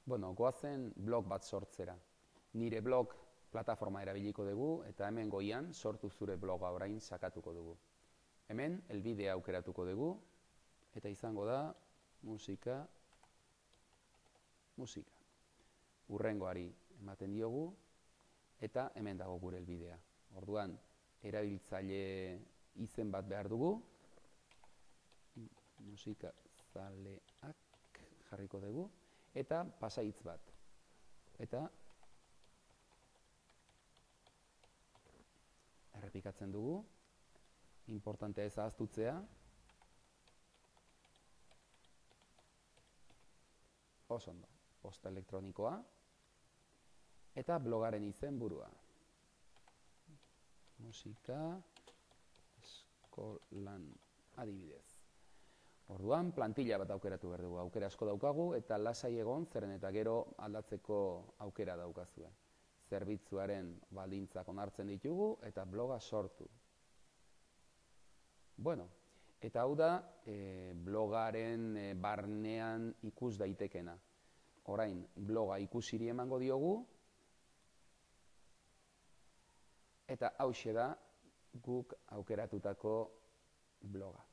Bueno, goazen blog bat sortzera. Nire blog plataforma erabiliko dugu eta hemen goian sortu zure bloga orain sakatuko dugu. Hemen elbidea aukeratuko dugu eta izango da musika. Hurrengoari ematen diogu eta hemen dago gure elbidea. Orduan, erabiltzaile izen bat behar dugu. Musikazaleak jarriko dugu eta pasahitz bat. Eta errepikatzen dugu, importantea ez ahaztutzea. Oso ondo, posta elektronikoa eta blogaren izenburua. Musika eskolan adibidez. Orduan, plantilla bat aukeratu behar dugu. Aukera asko daukagu eta lasai egon, zeren eta gero aldatzeko aukera daukazue. Zerbitzuaren baldintzak onartzen ditugu eta bloga sortu. Bueno, eta hau da blogaren barnean ikus daitekena. Orain, bloga ikusiri emango diogu eta hauxe da guk aukeratutako bloga.